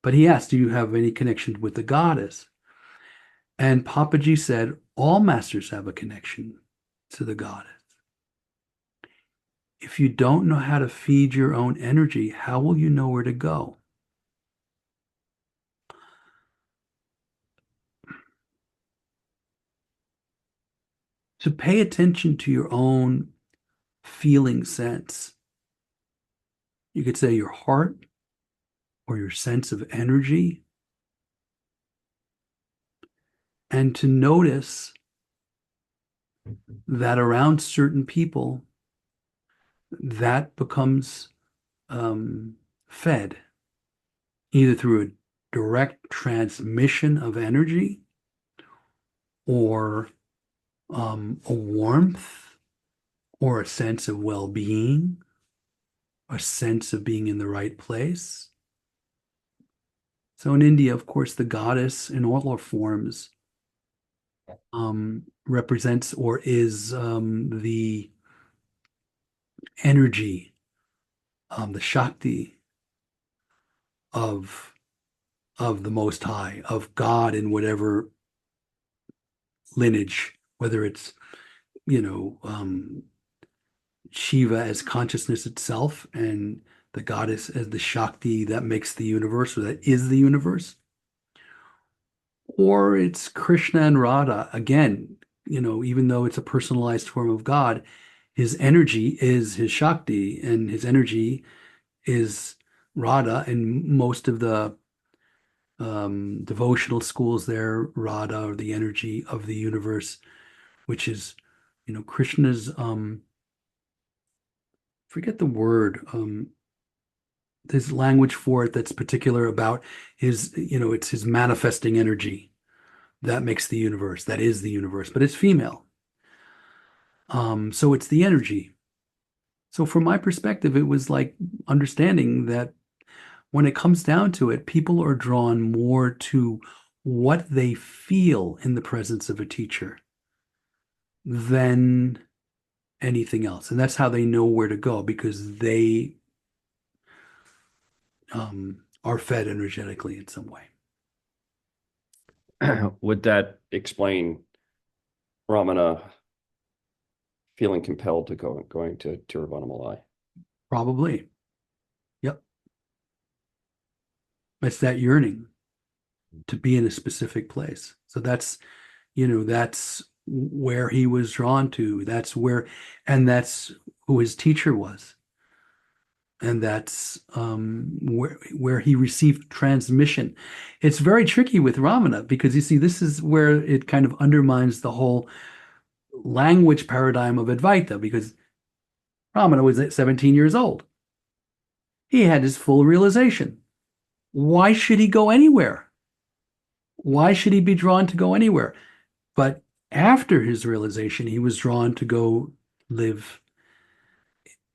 But he asked, do you have any connection with the goddess? And Papaji said, all masters have a connection to the goddess. If you don't know how to feed your own energy, how will you know where to go? To pay attention to your own feeling sense. You could say your heart or your sense of energy. And to notice that around certain people, that becomes fed either through a direct transmission of energy or a warmth or a sense of well-being, a sense of being in the right place. So in India, of course, the goddess in all her forms represents or is the energy, the Shakti of the Most High, of God in whatever lineage, whether it's, Shiva as consciousness itself and the goddess as the Shakti that makes the universe or that is the universe, or it's Krishna and Radha. Again, even though it's a personalized form of God, his energy is his Shakti and his energy is Radha. And most of the devotional schools there, Radha, or the energy of the universe, which is, Krishna's, forget the word, there's language for it that's particular about his, it's his manifesting energy that makes the universe, that is the universe, but it's female. So it's the energy. So from my perspective, it was like understanding that when it comes down to it, people are drawn more to what they feel in the presence of a teacher than anything else. And that's how they know where to go because they are fed energetically in some way. Would that explain Ramana feeling compelled to going to Tiruvannamalai? Probably. Yep. It's that yearning to be in a specific place. So that's where he was drawn to. And that's who his teacher was. And that's where he received transmission. It's very tricky with Ramana because you see, this is where it kind of undermines the whole language paradigm of Advaita because Ramana was at 17 years old. He had his full realization. Why should he go anywhere? Why should he be drawn to go anywhere? But after his realization, he was drawn to go live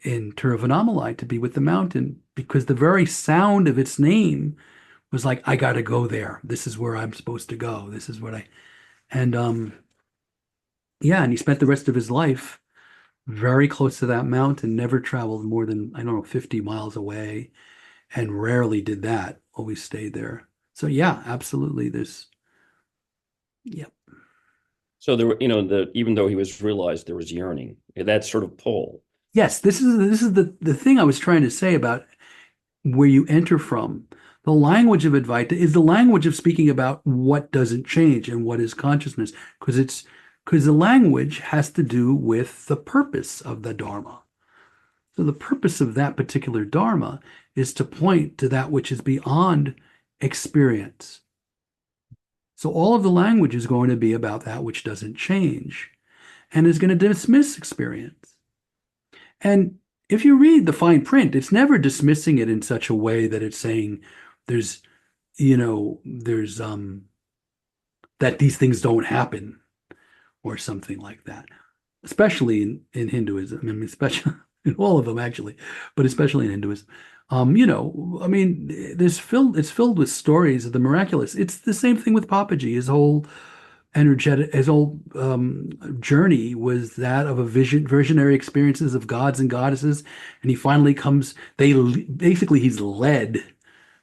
in Tiruvannamalai to be with the mountain because the very sound of its name was like, I got to go there. This is where I'm supposed to go. This is what and yeah, and he spent the rest of his life very close to that mountain, never traveled more than, I don't know, 50 miles away, and rarely did that, always stayed there. So yeah, absolutely. Yeah. So there were, even though he was realized there was yearning, that sort of pull. Yes, this is the thing I was trying to say about where you enter from. The language of Advaita is the language of speaking about what doesn't change and what is consciousness, because the language has to do with the purpose of the Dharma. So the purpose of that particular Dharma is to point to that which is beyond experience. So all of the language is going to be about that which doesn't change and is going to dismiss experience. And if you read the fine print, it's never dismissing it in such a way that it's saying there's, there's that these things don't happen or something like that. Especially in Hinduism. I mean, especially in all of them actually, but especially in Hinduism. I mean, it's filled with stories of the miraculous. It's the same thing with Papaji. His whole journey was that of visionary experiences of gods and goddesses, and he finally comes. Basically he's led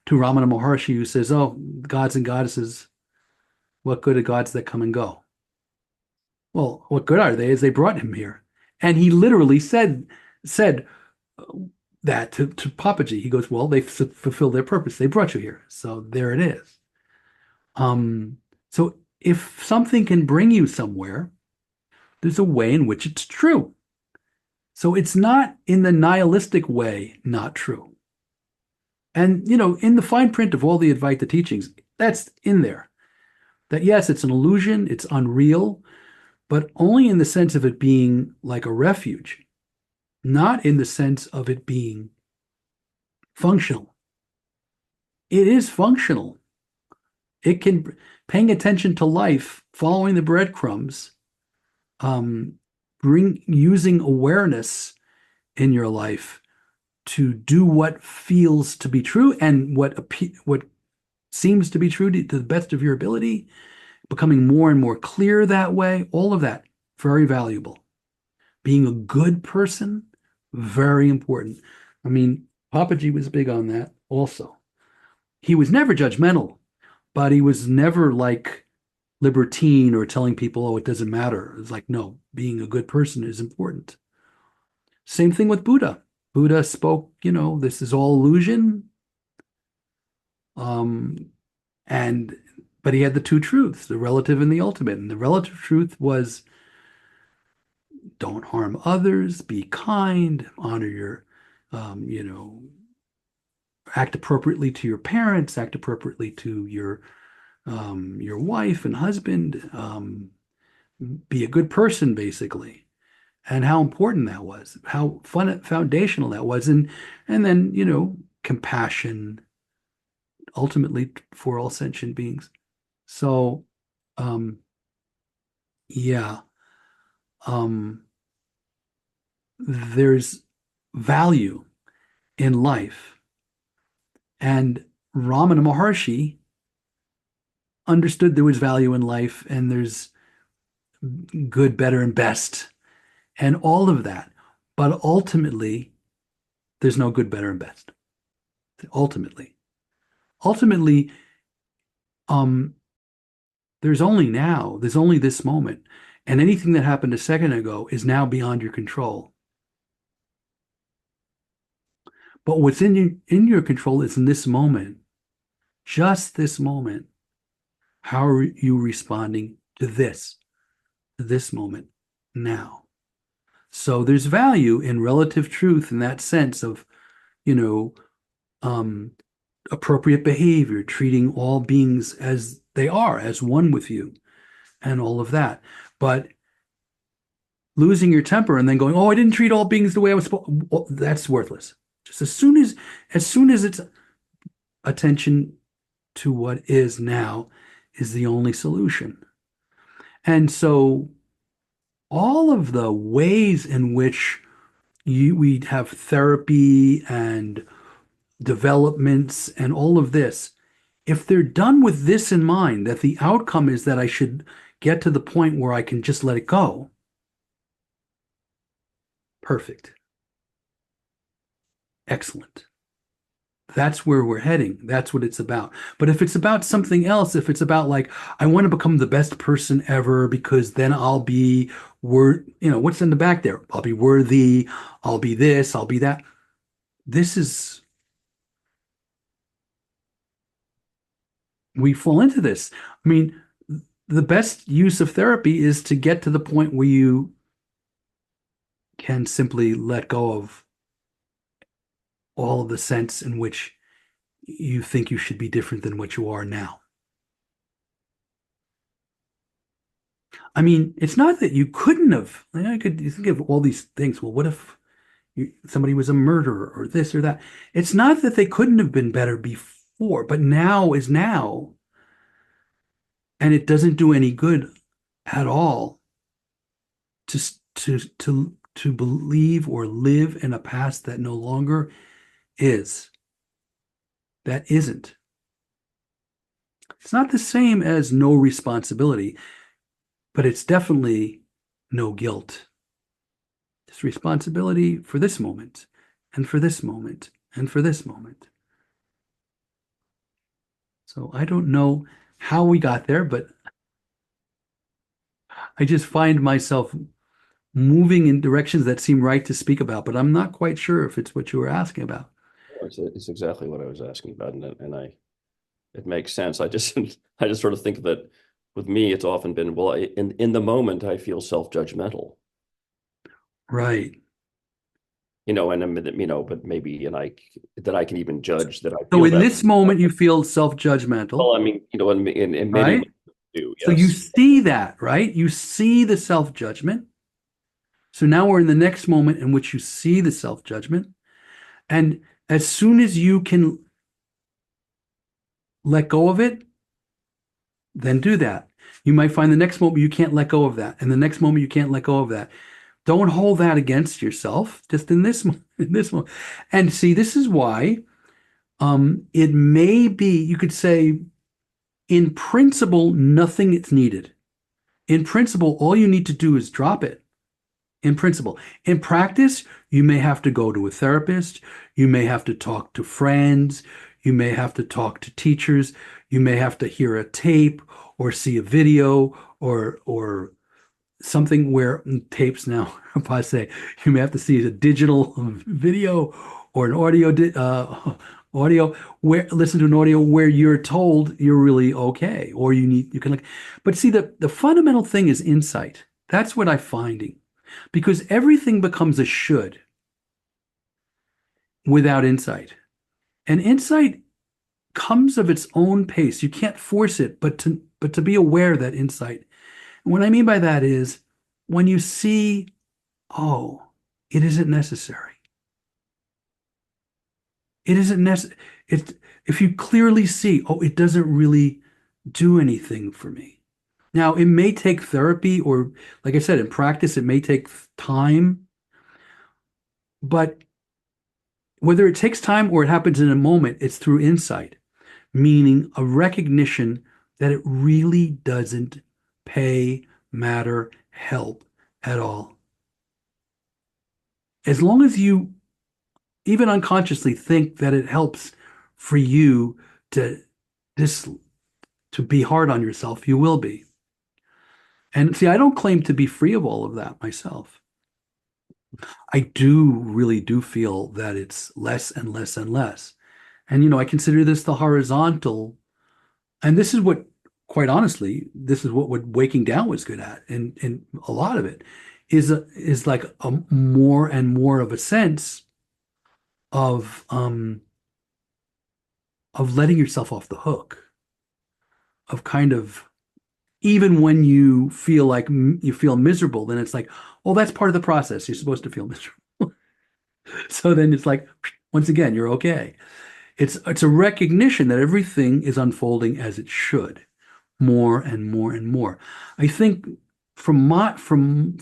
to Ramana Maharshi, who says, "Oh, gods and goddesses, what good are gods that come and go?" Well, what good are they? As they brought him here, and he literally said that to Papaji. He goes, "Well, they fulfilled their purpose. They brought you here, so there it is." So if something can bring you somewhere, there's a way in which it's true. So it's not in the nihilistic way not true. And in the fine print of all the Advaita teachings, that's in there. That yes, it's an illusion, it's unreal, but only in the sense of it being like a refuge, not in the sense of it being functional. It is functional. It can, paying attention to life, following the breadcrumbs, using awareness in your life to do what feels to be true and what seems to be true to the best of your ability, becoming more and more clear that way, all of that, very valuable. Being a good person, very important. I mean, Papaji was big on that also. He was never judgmental, but he was never like libertine or telling people, oh, it doesn't matter. It's like, no, being a good person is important. Same thing with Buddha. Buddha spoke, this is all illusion. But he had the two truths, the relative and the ultimate. And the relative truth was don't harm others, be kind, honor act appropriately to your parents, act appropriately to your wife and husband, be a good person, basically. And how important that was, how foundational that was. And then, compassion, ultimately for all sentient beings. So, yeah, there's value in life. And Ramana Maharshi understood there was value in life and there's good, better, and best, and all of that. But ultimately, there's no good, better, and best. Ultimately, um, there's only now, there's only this moment. And anything that happened a second ago is now beyond your control. But what's in your control is in this moment, just this moment. How are you responding to this moment now? So there's value in relative truth in that sense of, appropriate behavior, treating all beings as they are, as one with you, and all of that. But losing your temper and then going, "Oh, I didn't treat all beings the way I was supposed," well, that's worthless. Just as soon as it's attention to what is now is the only solution. And so all of the ways in which we have therapy and developments and all of this, if they're done with this in mind, that the outcome is that I should get to the point where I can just let it go, perfect. Excellent. That's where we're heading. That's what it's about. But if it's about something else, if it's about like, I want to become the best person ever because then I'll be what's in the back there? I'll be worthy. I'll be this. I'll be that. We fall into this. I mean, the best use of therapy is to get to the point where you can simply let go of all of the sense in which you think you should be different than what you are now. I mean, it's not that you couldn't have. You think of all these things. Well, what if somebody was a murderer or this or that? It's not that they couldn't have been better before, but now is now, and it doesn't do any good at all to believe or live in a past that no longer is. That isn't. It's not the same as no responsibility, but it's definitely no guilt. It's responsibility for this moment, and for this moment, and for this moment. So I don't know how we got there, but I just find myself moving in directions that seem right to speak about, but I'm not quite sure if it's what you were asking about. It's exactly what I was asking about, and it makes sense. I just I just sort of think that with me, it's often been, well, in the moment, I feel self-judgmental, Right. and I mean, but maybe, and I that I can even judge that I So feel in that. this moment, you feel self-judgmental, Well, I mean, in many right? moments do, So you yes. see that, right? You see the self-judgment. So now we're in the next moment in which you see the self-judgment. And as soon as you can let go of it, then do that. You might find the next moment you can't let go of that, and the next moment you can't let go of that. Don't hold that against yourself, just in this in this one. And see, this is why it may be, you could say, in principle, nothing is needed. In principle, all you need to do is drop it. In principle. In practice, you may have to go to a therapist, you may have to talk to friends, you may have to talk to teachers, you may have to hear a tape or see a video or something where tapes now, if I say, you may have to see a digital video or an audio where listen to an audio where you're told you're really okay or you can like, but see the fundamental thing is insight. That's what I'm finding because everything becomes a should without insight. And insight comes of its own pace. You can't force it, but to be aware of that insight. And what I mean by that is when you see, oh, it isn't necessary. It isn't necessary. If you clearly see, oh, it doesn't really do anything for me. Now, it may take therapy or, like I said, in practice, it may take time, but whether it takes time or it happens in a moment, it's through insight, meaning a recognition that it really doesn't pay, matter, help at all. As long as you, even unconsciously, think that it helps for you to this to be hard on yourself, you will be. And see, I don't claim to be free of all of that myself. I do really do feel that it's less and less and less. And I consider this the horizontal. And this is what, quite honestly, this is what Waking Down was good at. And a lot of it is like a more and more of a sense of of letting yourself off the hook, of kind of even when you feel like you feel miserable, then it's like, oh, that's part of the process. You're supposed to feel miserable. So then it's like, once again, you're okay. It's a recognition that everything is unfolding as it should, more and more and more. I think from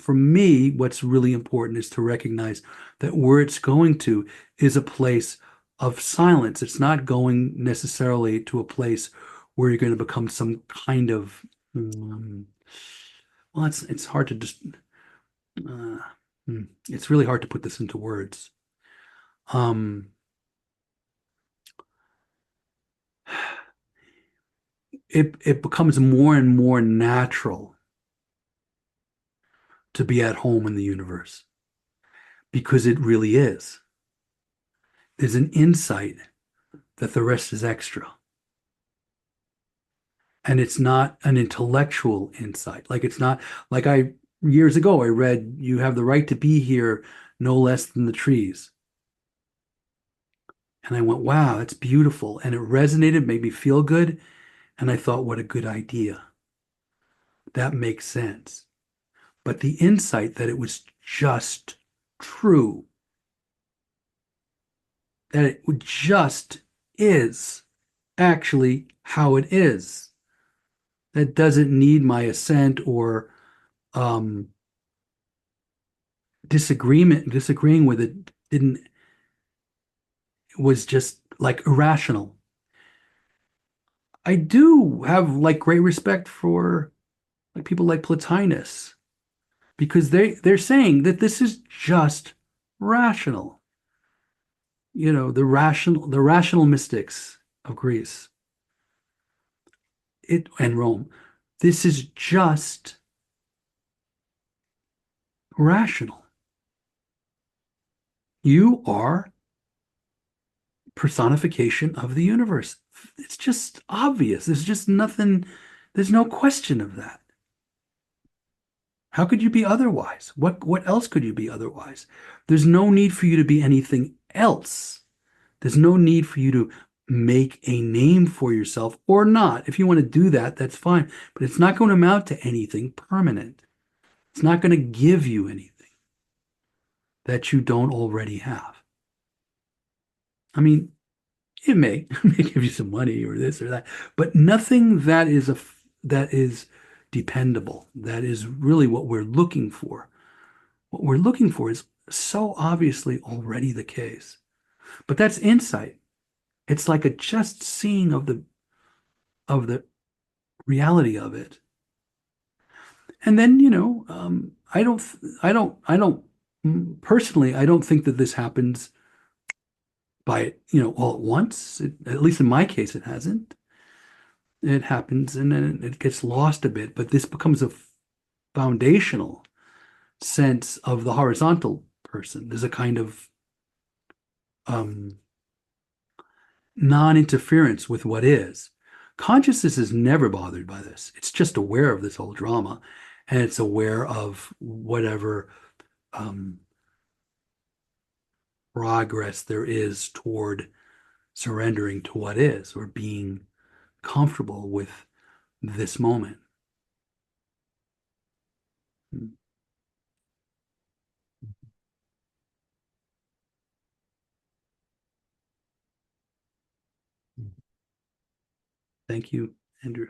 me, what's really important is to recognize that where it's going to is a place of silence. It's not going necessarily to a place where you're going to become some kind of well, it's hard to just uh, it's really hard to put this into words. Um, it becomes more and more natural to be at home in the universe because it really is. There's an insight that the rest is extra. And it's not an intellectual insight. Like it's not like years ago I read you have the right to be here no less than the trees. And I went, wow, that's beautiful. And it resonated, made me feel good. And I thought, what a good idea. That makes sense. But the insight that it was just true, that it just is actually how it is, that doesn't need my assent or um, disagreeing with it didn't, it was just like irrational. I do have like great respect for like people like Plotinus because they're saying that this is just rational. The rational mystics of Greece. and Rome. This is just rational. You are personification of the universe. It's just obvious. There's just nothing, there's no question of that. How could you be otherwise? What else could you be otherwise? There's no need for you to be anything else. There's no need for you to make a name for yourself or not. If you want to do that, that's fine. But it's not going to amount to anything permanent. It's not going to give you anything that you don't already have. I mean, it may, may give you some money or this or that, but nothing that is that is dependable. That is really what we're looking for. What we're looking for is so obviously already the case. But that's insight. It's like a just seeing of the reality of it. And then, personally, I don't think that this happens by, all at once. At least in my case, it hasn't. It happens and then it gets lost a bit, but this becomes a foundational sense of the horizontal person. There's a kind of um, non-interference with what is. Consciousness is never bothered by this. It's just aware of this whole drama, and it's aware of whatever um, progress there is toward surrendering to what is or being comfortable with this moment. Thank you, Andrew.